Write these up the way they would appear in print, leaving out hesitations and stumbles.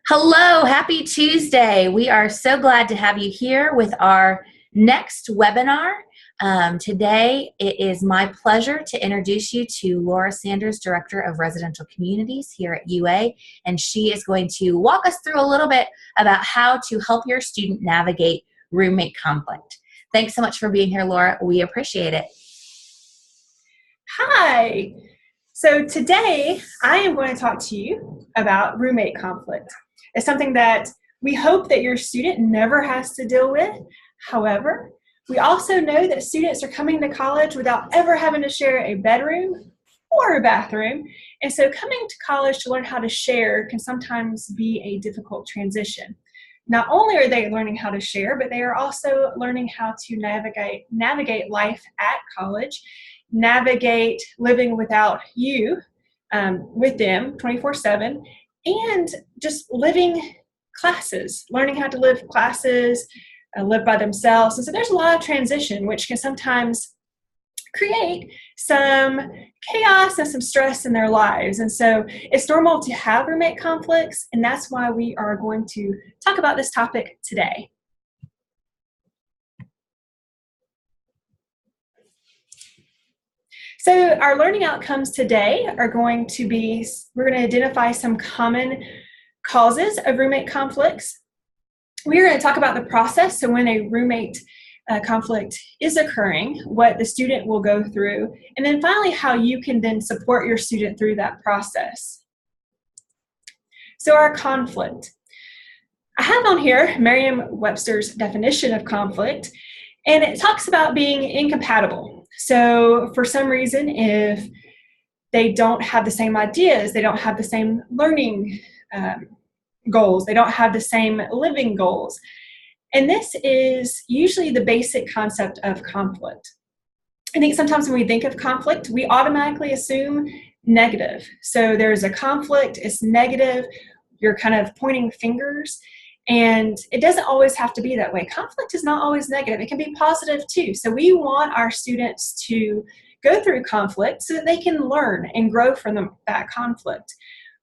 Hello, happy Tuesday. We are so glad to have you here with our next webinar. Today, it is my pleasure to introduce you to Laura Sanders, Director of Residential Communities here at UA, and she is going to walk us through a little bit about how to help your student navigate roommate conflict. Thanks so much for being here, Laura. We appreciate it. Hi. So today, I am going to talk to you about roommate conflict. It's something that we hope that your student never has to deal with. However, we also know that students are coming to college without ever having to share a bedroom or a bathroom. And so coming to college to learn how to share can sometimes be a difficult transition. Not only are they learning how to share, but they are also learning how to navigate life at college, navigate living without you, with them 24/7, and just living classes, learning how to live classes, live by themselves. And so there's a lot of transition, which can sometimes create some chaos and some stress in their lives. And so it's normal to have roommate conflicts, and that's why we are going to talk about this topic today. So our learning outcomes today are going to be, we're going to identify some common causes of roommate conflicts. We're going to talk about the process, so when a roommate conflict is occurring, what the student will go through, and then finally how you can then support your student through that process. So our conflict. I have on here Merriam-Webster's definition of conflict, and it talks about being incompatible. So for some reason, if they don't have the same ideas, they don't have the same learning goals, they don't have the same living goals. And this is usually the basic concept of conflict. I think sometimes when we think of conflict, we automatically assume negative. So there's a conflict, it's negative, you're kind of pointing fingers, and it doesn't always have to be that way. Conflict is not always negative. It can be positive too. So we want our students to go through conflict so that they can learn and grow from that conflict.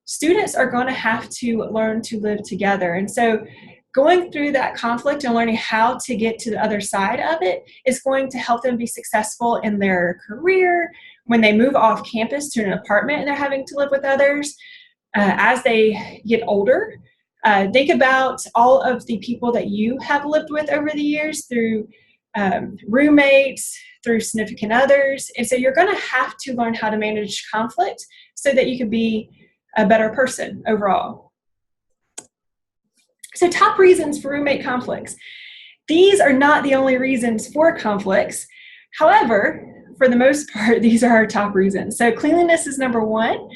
Students are going to have to learn to live together. And so going through that conflict and learning how to get to the other side of it is going to help them be successful in their career, when they move off campus to an apartment and they're having to live with others. As they get older, think about all of the people that you have lived with over the years through roommates, through significant others. And so you're going to have to learn how to manage conflict so that you can be a better person overall. So top reasons for roommate conflicts. These are not the only reasons for conflicts. However, for the most part, these are our top reasons. So cleanliness is number one.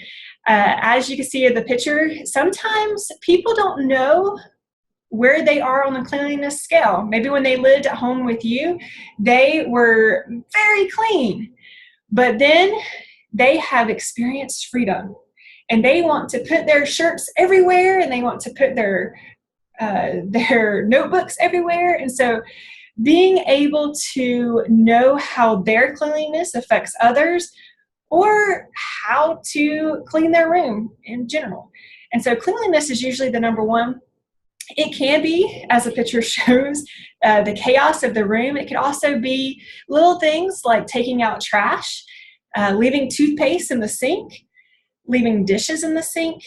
As you can see in the picture, sometimes people don't know where they are on the cleanliness scale. Maybe when they lived at home with you, they were very clean, but then they have experienced freedom and they want to put their shirts everywhere and they want to put their notebooks everywhere. And so being able to know how their cleanliness affects others, or how to clean their room in general. And so cleanliness is usually the number one. It can be, as the picture shows, the chaos of the room. It could also be little things like taking out trash, leaving toothpaste in the sink, leaving dishes in the sink.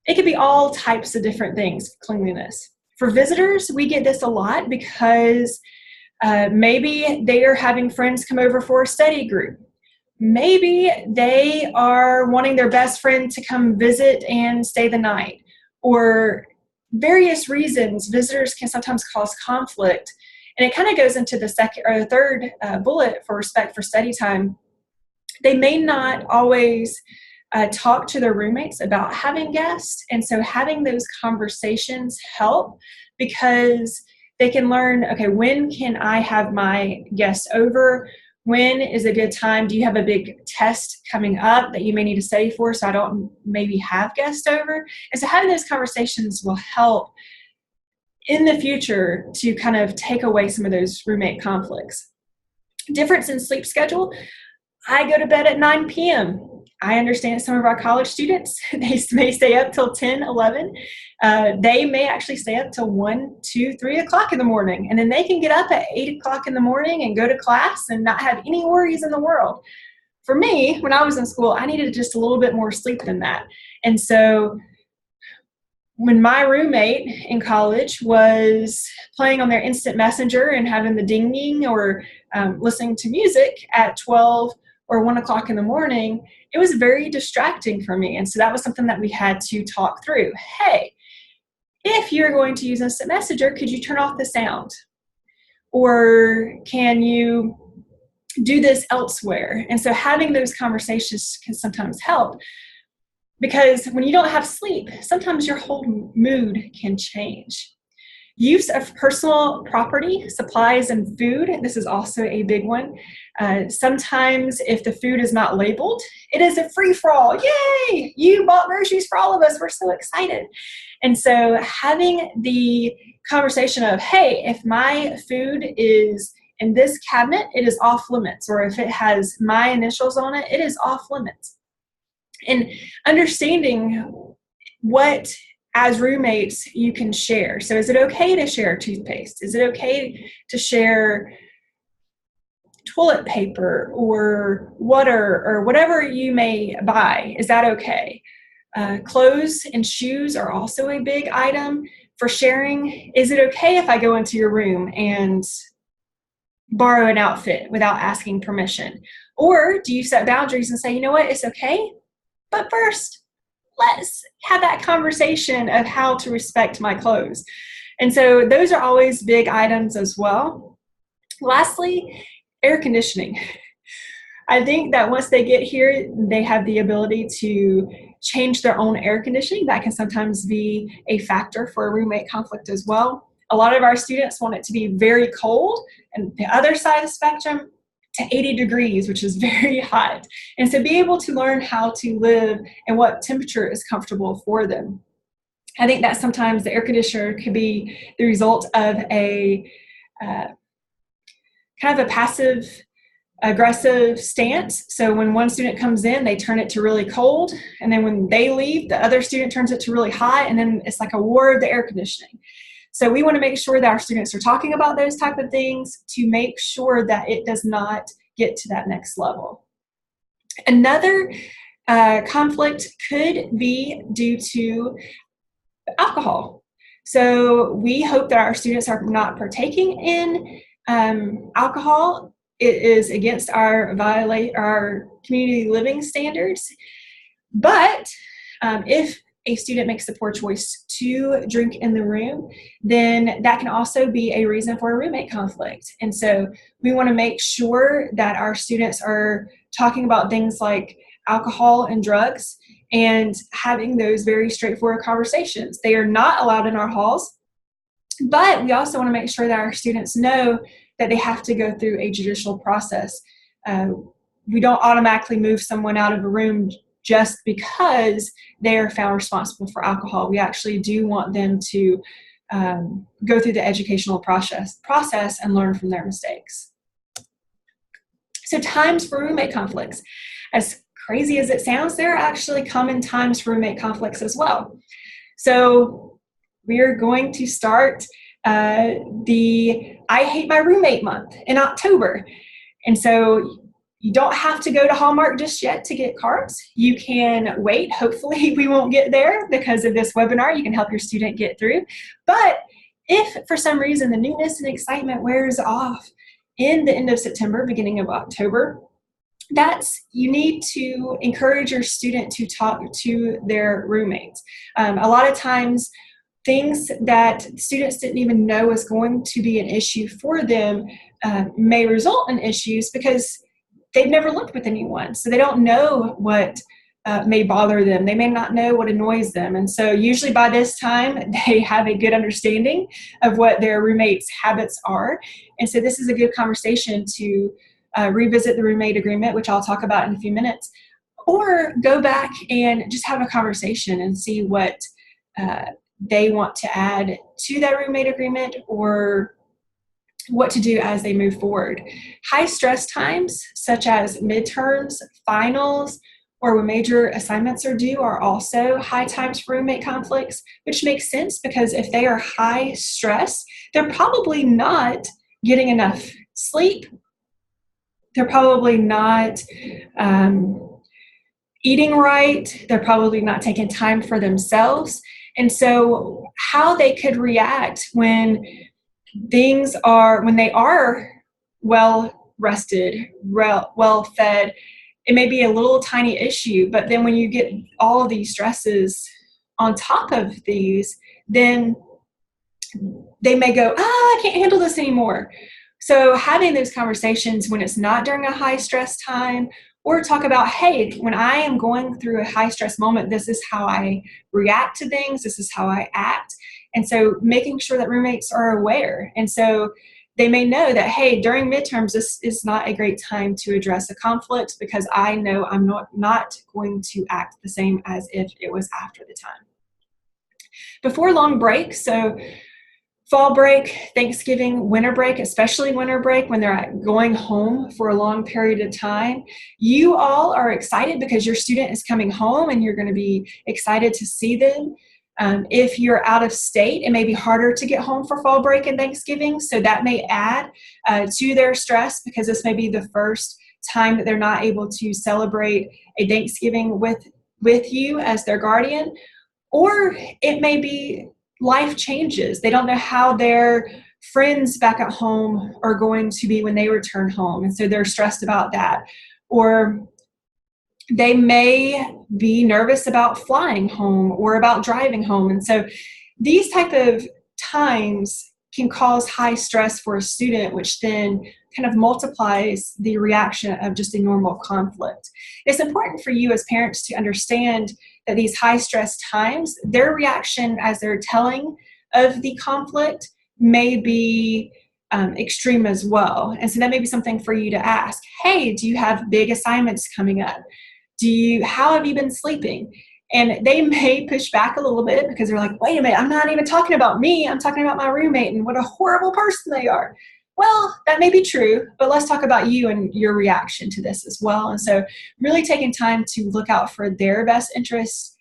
It could be all types of different things, cleanliness. For visitors, we get this a lot because maybe they are having friends come over for a study group. Maybe they are wanting their best friend to come visit and stay the night, or various reasons. Visitors can sometimes cause conflict, and it kind of goes into the second or the third bullet for respect for study time. They may not always talk to their roommates about having guests, and so having those conversations help because they can learn, okay, when can I have my guests over? When is a good time? Do you have a big test coming up that you may need to study for so I don't maybe have guests over? And so having those conversations will help in the future to kind of take away some of those roommate conflicts. Difference in sleep schedule. I go to bed at 9 p.m. I understand some of our college students, they may stay up till 10, 11. They may actually stay up till 1, 2, 3 o'clock in the morning. And then they can get up at 8 o'clock in the morning and go to class and not have any worries in the world. For me, when I was in school, I needed just a little bit more sleep than that. And so when my roommate in college was playing on their instant messenger and having the dinging or listening to music at 12 or 1 o'clock in the morning, it was very distracting for me. And so that was something that we had to talk through. Hey, if you're going to use instant messenger, could you turn off the sound? Or can you do this elsewhere? And so having those conversations can sometimes help, because when you don't have sleep, sometimes your whole mood can change. Use of personal property, supplies, and food. This is also a big one. Sometimes if the food is not labeled, it is a free-for-all. Yay! You bought groceries for all of us. We're so excited. And so having the conversation of, hey, if my food is in this cabinet, it is off limits. Or if it has my initials on it, it is off limits. And understanding what, as roommates, you can share. So is it okay to share toothpaste? Is it okay to share toilet paper or water or whatever you may buy? Is that okay? Clothes and shoes are also a big item for sharing. Is it okay if I go into your room and borrow an outfit without asking permission? Or do you set boundaries and say, you know what, it's okay, but first, let's have that conversation of how to respect my clothes. And so those are always big items as well. Lastly, air conditioning. I think that once they get here, they have the ability to change their own air conditioning. That can sometimes be a factor for a roommate conflict as well. A lot of our students want it to be very cold, and the other side of the spectrum, to 80 degrees, which is very hot. And so be able to learn how to live and what temperature is comfortable for them. I think that sometimes the air conditioner could be the result of a kind of a passive aggressive stance. So when one student comes in, they turn it to really cold. And then when they leave, the other student turns it to really hot. And then it's like a war of the air conditioning. So we want to make sure that our students are talking about those type of things to make sure that it does not get to that next level. Another conflict could be due to alcohol. So we hope that our students are not partaking in alcohol. It is against our community living standards. But if a student makes the poor choice to drink in the room, then that can also be a reason for a roommate conflict. And so we want to make sure that our students are talking about things like alcohol and drugs and having those very straightforward conversations. They are not allowed in our halls, but we also want to make sure that our students know that they have to go through a judicial process. We don't automatically move someone out of a room just because they are found responsible for alcohol. We actually do want them to go through the educational process and learn from their mistakes. So times for roommate conflicts. As crazy as it sounds, there are actually common times for roommate conflicts as well. So we are going to start the I Hate My Roommate month in October. And so you don't have to go to Hallmark just yet to get cards. You can wait. Hopefully we won't get there because of this webinar. You can help your student get through. But if for some reason the newness and excitement wears off in the end of September, beginning of October, you need to encourage your student to talk to their roommates. A lot of times things that students didn't even know was going to be an issue for them may result in issues because they've never lived with anyone. So they don't know what may bother them. They may not know what annoys them. And so usually by this time, they have a good understanding of what their roommates' habits are. And so this is a good conversation to revisit the roommate agreement, which I'll talk about in a few minutes, or go back and just have a conversation and see what they want to add to that roommate agreement or what to do as they move forward. High stress times, such as midterms, finals, or when major assignments are due are also high times for roommate conflicts, which makes sense because if they are high stress, they're probably not getting enough sleep. They're probably not eating right. They're probably not taking time for themselves. And so how they could react when when they are well rested, well fed, it may be a little tiny issue, but then when you get all of these stresses on top of these, then they may go, I can't handle this anymore. So having those conversations when it's not during a high stress time, or talk about, hey, when I am going through a high stress moment, this is how I react to things, this is how I act. And so making sure that roommates are aware. And so they may know that, hey, during midterms, this is not a great time to address a conflict because I know I'm not going to act the same as if it was after the time. Before long breaks, so fall break, Thanksgiving, winter break, especially winter break when they're going home for a long period of time, you all are excited because your student is coming home and you're going to be excited to see them. If you're out of state, it may be harder to get home for fall break and Thanksgiving, so that may add to their stress because this may be the first time that they're not able to celebrate a Thanksgiving with you as their guardian. Or it may be life changes. They don't know how their friends back at home are going to be when they return home, and so they're stressed about that. Or they may be nervous about flying home or about driving home. And so these type of times can cause high stress for a student, which then kind of multiplies the reaction of just a normal conflict. It's important for you as parents to understand that these high stress times, their reaction as they're telling of the conflict may be extreme as well. And so that may be something for you to ask. Hey, do you have big assignments coming up? How have you been sleeping? And they may push back a little bit because they're like, wait a minute, I'm not even talking about me. I'm talking about my roommate and what a horrible person they are. Well, that may be true, but let's talk about you and your reaction to this as well. And so really taking time to look out for their best interests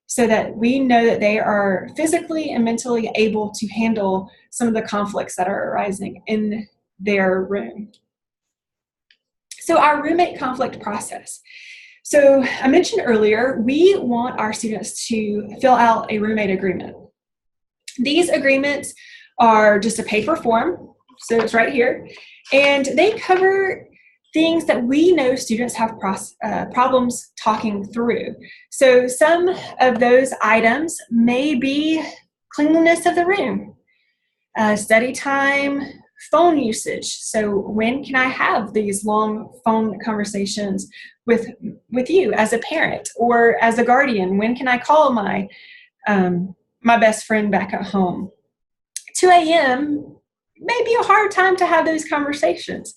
so that we know that they are physically and mentally able to handle some of the conflicts that are arising in their room. So our roommate conflict process. So I mentioned earlier, we want our students to fill out a roommate agreement. These agreements are just a paper form, so it's right here, and they cover things that we know students have problems talking through. So some of those items may be cleanliness of the room, study time, phone usage. So when can I have these long phone conversations with you as a parent or as a guardian? When can I call my best friend back at home? 2 a.m. may be a hard time to have those conversations.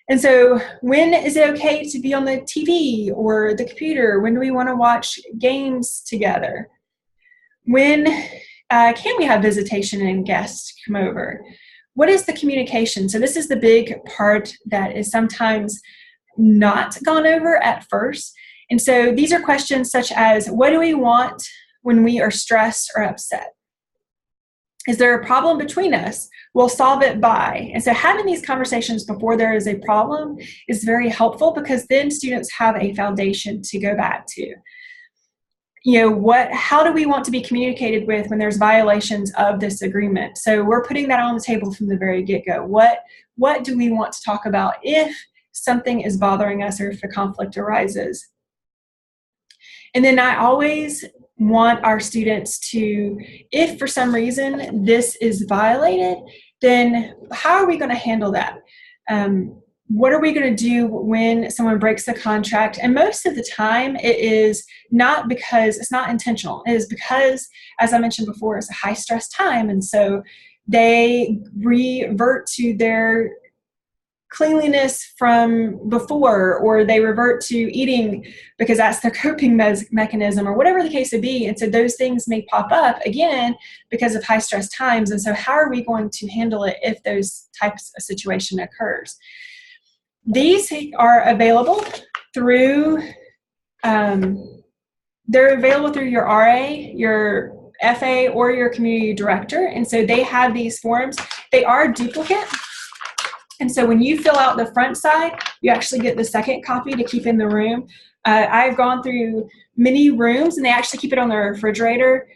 And so when is it okay to be on the TV or the computer? When do we want to watch games together? When can we have visitation and guests come over? What is the communication? So this is the big part that is sometimes not gone over at first. And so these are questions such as, what do we want when we are stressed or upset? Is there a problem between us? We'll solve it by. And so having these conversations before there is a problem is very helpful because then students have a foundation to go back to. How do we want to be communicated with when there's violations of this agreement? So we're putting that on the table from the very get-go. What do we want to talk about if something is bothering us or if a conflict arises? And then I always want our students to, if for some reason this is violated, then how are we going to handle that? What are we going to do when someone breaks the contract? And most of the time it is not because it's not intentional. It is because, as I mentioned before, it's a high stress time. And so they revert to their cleanliness from before, or they revert to eating because that's their coping mechanism, or whatever the case may be. And so those things may pop up again because of high stress times. And so how are we going to handle it if those types of situation occurs? These are available through they're available through your RA, your FA, or your community director. And so they have these forms. They are duplicate. And so when you fill out the front side, you actually get the second copy to keep in the room. I've gone through many rooms, and they actually keep it on their refrigerator.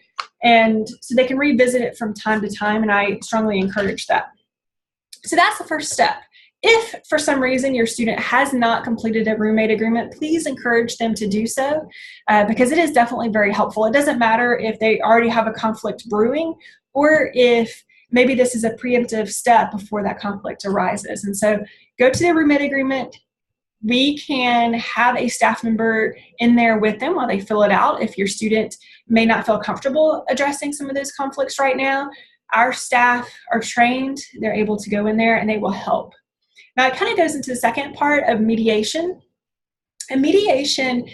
And so they can revisit it from time to time, and I strongly encourage that. So that's the first step. If for some reason your student has not completed a roommate agreement, please encourage them to do so because it is definitely very helpful. It doesn't matter if they already have a conflict brewing or if maybe this is a preemptive step before that conflict arises. And so go to the roommate agreement. We can have a staff member in there with them while they fill it out. If your student may not feel comfortable addressing some of those conflicts right now, our staff are trained. They're able to go in there and they will help. Now, it kind of goes into the second part of mediation. And mediation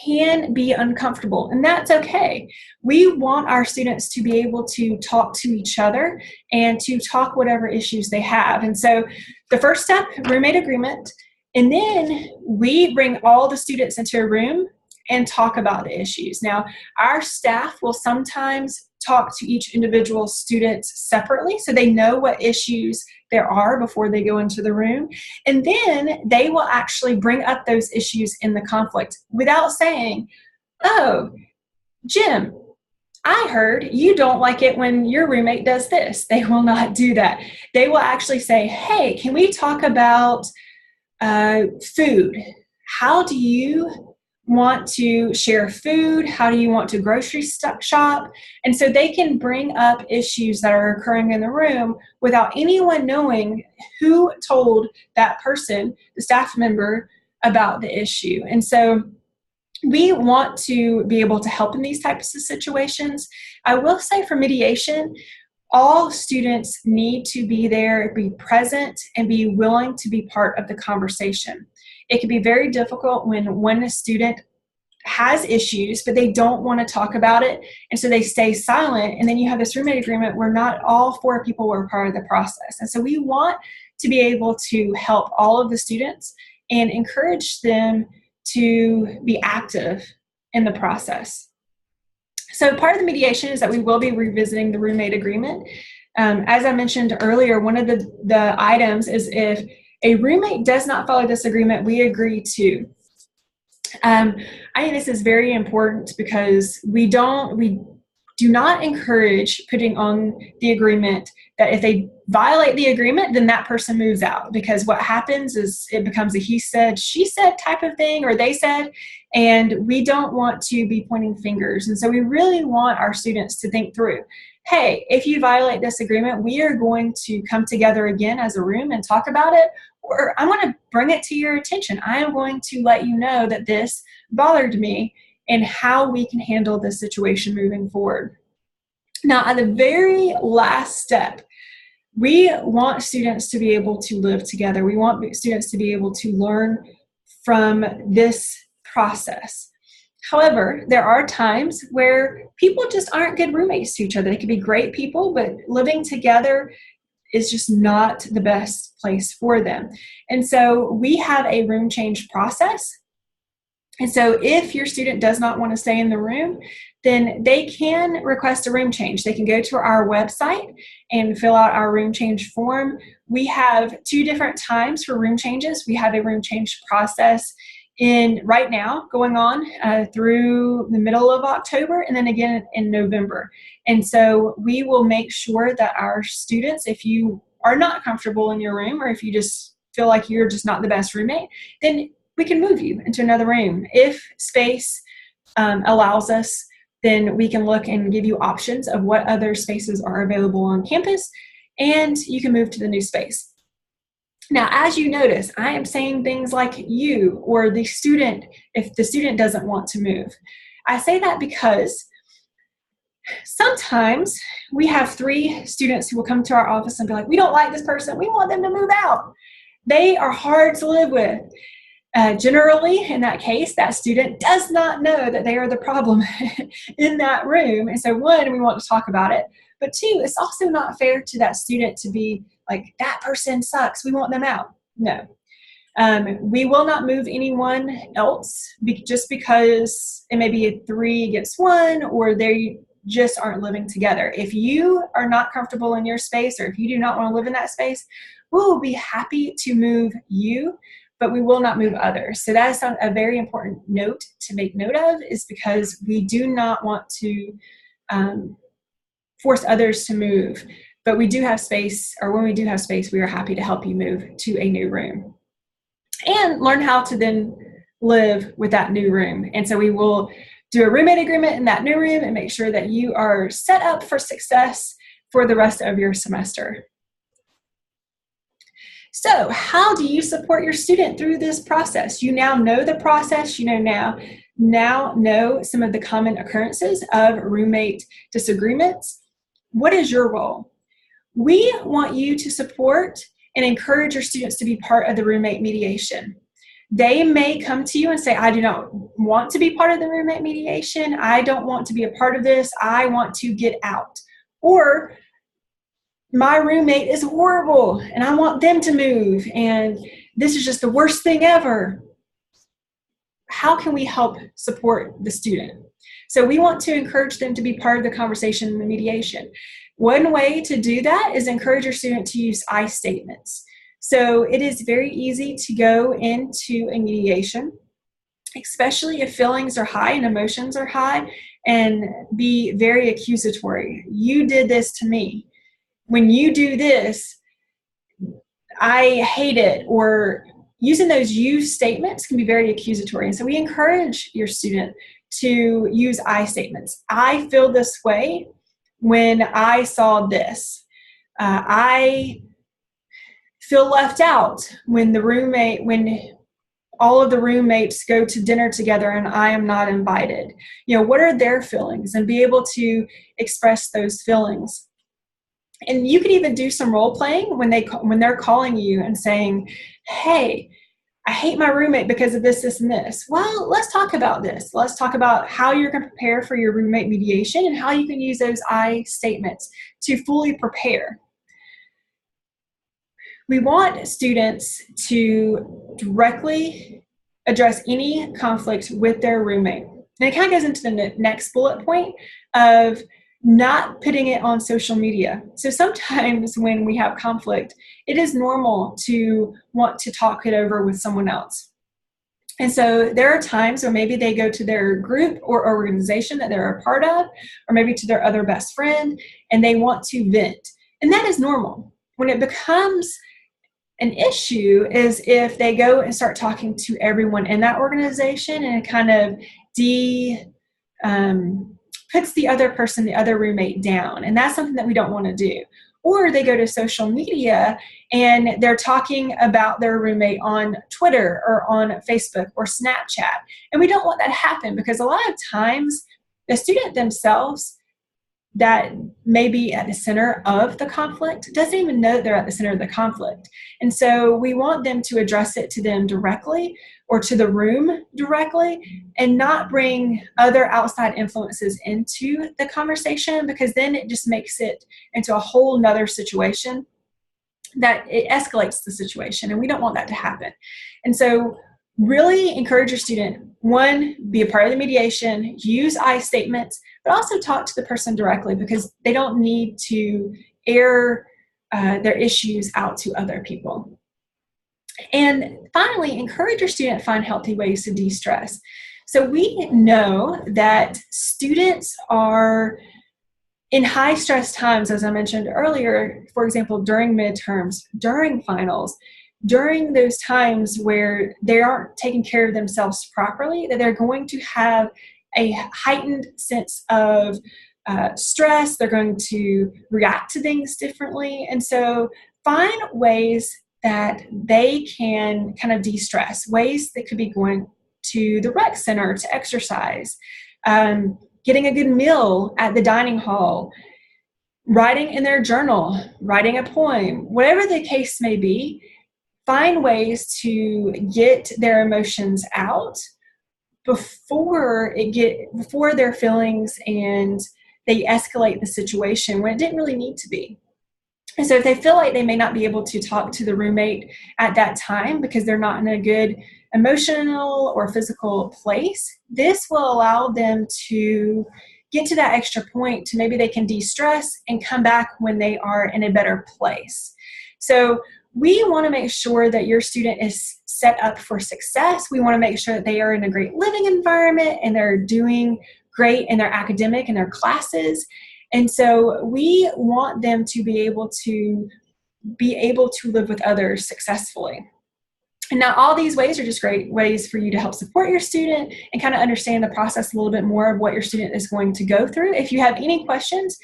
can be uncomfortable, and that's okay. We want our students to be able to talk to each other and to talk whatever issues they have. And so the first step, roommate agreement, and then we bring all the students into a room and talk about the issues. Now, our staff will sometimes talk to each individual student separately so they know what issues there are before they go into the room. And then they will actually bring up those issues in the conflict without saying, oh, Jim, I heard you don't like it when your roommate does this. They will not do that. They will actually say, hey, can we talk about food? How do you want to share food? How do you want to grocery shop? And so they can bring up issues that are occurring in the room without anyone knowing who told that person, the staff member, about the issue. And so we want to be able to help in these types of situations. I will say for mediation, all students need to be there, be present, and be willing to be part of the conversation. It can be very difficult when a student has issues, but they don't want to talk about it, and so they stay silent, and then you have this roommate agreement where not all 4 people were part of the process. And so we want to be able to help all of the students and encourage them to be active in the process. So part of the mediation is that we will be revisiting the roommate agreement. As I mentioned earlier, one of the items is if a roommate does not follow this agreement, we agree to. I think this is very important because we do not encourage putting on the agreement that if they violate the agreement, then that person moves out, because what happens is it becomes a he said, she said type of thing, or they said, and we don't want to be pointing fingers. And so we really want our students to think through, hey, if you violate this agreement, we are going to come together again as a room and talk about it, or I'm going to bring it to your attention. I am going to let you know that this bothered me and how we can handle this situation moving forward. Now, at the very last step, we want students to be able to live together. We want students to be able to learn from this process. However, there are times where people just aren't good roommates to each other. They could be great people, but living together is just not the best place for them. And so we have a room change process. And so if your student does not want to stay in the room, then they can request a room change. They can go to our website and fill out our room change form. We have 2 different times for room changes. We have a room change process right now going on through the middle of October, and then again in November. And so we will make sure that our students, if you are not comfortable in your room, or if you just feel like you're just not the best roommate, then we can move you into another room. If space allows us, then we can look and give you options of what other spaces are available on campus, and you can move to the new space. Now, as you notice, I am saying things like you or the student if the student doesn't want to move. I say that because sometimes we have 3 students who will come to our office and be like, we don't like this person, we want them to move out. They are hard to live with. Generally, in that case, that student does not know that they are the problem in that room. And so 1, we want to talk about it. But 2, it's also not fair to that student to be like, that person sucks, we want them out. No. We will not move anyone else just because it may be a 3 against 1 or they just aren't living together. If you are not comfortable in your space or if you do not want to live in that space, we will be happy to move you, but we will not move others. So that is a very important note to make note of, is because we do not want to force others to move, but we do have space, or when we do have space, we are happy to help you move to a new room and learn how to then live with that new room. And so we will do a roommate agreement in that new room and make sure that you are set up for success for the rest of your semester. So how do you support your student through this process? You now know the process. You now know some of the common occurrences of roommate disagreements. What is your role? We want you to support and encourage your students to be part of the roommate mediation. They may come to you and say, I do not want to be part of the roommate mediation. I don't want to be a part of this. I want to get out. Or my roommate is horrible and I want them to move and this is just the worst thing ever. How can we help support the student? So we want to encourage them to be part of the conversation and the mediation. One way to do that is encourage your student to use I statements. So it is very easy to go into a mediation, especially if feelings are high and emotions are high, and be very accusatory. You did this to me. When you do this, I hate it. Or using those you statements can be very accusatory. And so we encourage your student to use I statements. I feel this way when I saw this. I feel left out when all of the roommates go to dinner together and I am not invited. What are their feelings? And be able to express those feelings. And you can even do some role playing when they're calling you and saying, hey, I hate my roommate because of this, this, and this. Well, let's talk about this. Let's talk about how you're going to prepare for your roommate mediation and how you can use those I statements to fully prepare. We want students to directly address any conflict with their roommate. And it kind of goes into the next bullet point of not putting it on social media. So sometimes when we have conflict, it is normal to want to talk it over with someone else. And so there are times where maybe they go to their group or organization that they're a part of, or maybe to their other best friend, and they want to vent. And that is normal. When it becomes an issue is if they go and start talking to everyone in that organization, and it kind of puts the other person, the other roommate down. And that's something that we don't want to do. Or they go to social media and they're talking about their roommate on Twitter or on Facebook or Snapchat. And we don't want that to happen, because a lot of times the student themselves that may be at the center of the conflict doesn't even know that they're at the center of the conflict. And so we want them to address it to them directly or to the room directly, and not bring other outside influences into the conversation, because then it just makes it into a whole nother situation that it escalates the situation, and we don't want that to happen. And so really encourage your student, one, be a part of the mediation, use I statements, but also talk to the person directly, because they don't need to air their issues out to other people. And finally, encourage your student to find healthy ways to de-stress. So we know that students are in high stress times, as I mentioned earlier, for example, during midterms, during finals, during those times where they aren't taking care of themselves properly, that they're going to have a heightened sense of stress. They're going to react to things differently. And so find ways that they can kind of de-stress, ways that could be going to the rec center to exercise, getting a good meal at the dining hall, writing in their journal, writing a poem, whatever the case may be. Find ways to get their emotions out before their feelings and they escalate the situation when it didn't really need to be. And so if they feel like they may not be able to talk to the roommate at that time because they're not in a good emotional or physical place, this will allow them to get to that extra point to maybe they can de-stress and come back when they are in a better place. So we want to make sure that your student is set up for success. We want to make sure that they are in a great living environment and they're doing great in their academic and their classes. And so we want them to be able to live with others successfully. And now all these ways are just great ways for you to help support your student and kind of understand the process a little bit more of what your student is going to go through. If you have any questions,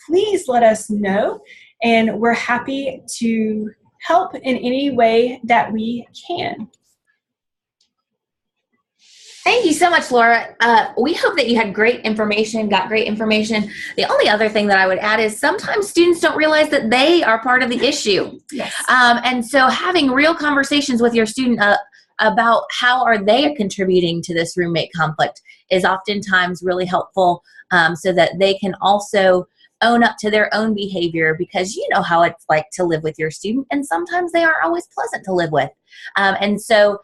please let us know, and we're happy to help in any way that we can. Thank you so much, Laura. We hope that you had great information, got great information. The only other thing that I would add is sometimes students don't realize that they are part of the issue. Yes. And so having real conversations with your student about how are they contributing to this roommate conflict is oftentimes really helpful, so that they can also own up to their own behavior, because you know how it's like to live with your student, and sometimes they aren't always pleasant to live with. And so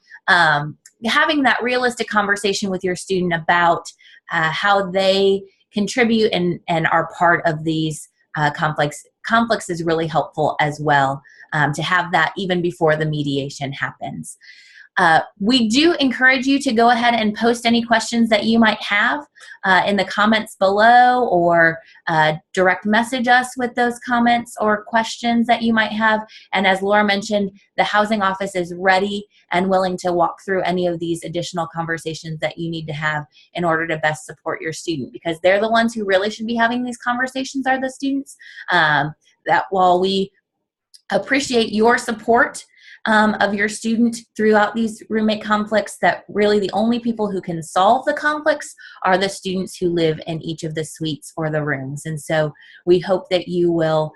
having that realistic conversation with your student about how they contribute and are part of these conflicts is really helpful as well, to have that even before the mediation happens. We do encourage you to go ahead and post any questions that you might have in the comments below, or direct message us with those comments or questions that you might have. And as Laura mentioned, the housing office is ready and willing to walk through any of these additional conversations that you need to have in order to best support your student, because they're the ones who really should be having these conversations, are the students. That while we appreciate your support of your student throughout these roommate conflicts, that really the only people who can solve the conflicts are the students who live in each of the suites or the rooms. And so we hope that you will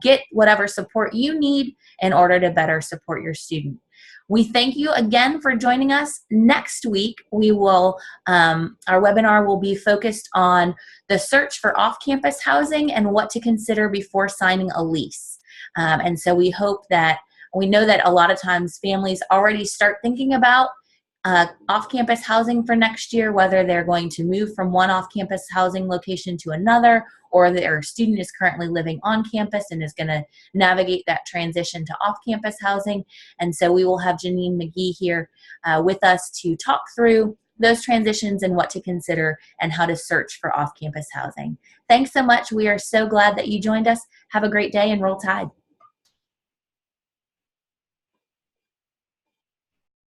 get whatever support you need in order to better support your student. We thank you again for joining us. Next week, we will, our webinar will be focused on the search for off-campus housing and what to consider before signing a lease. And so we hope that, we know that a lot of times families already start thinking about off-campus housing for next year, whether they're going to move from one off-campus housing location to another, or their student is currently living on campus and is going to navigate that transition to off-campus housing. And so we will have Janine McGee here with us to talk through those transitions and what to consider and how to search for off-campus housing. Thanks so much. We are so glad that you joined us. Have a great day and roll Tide.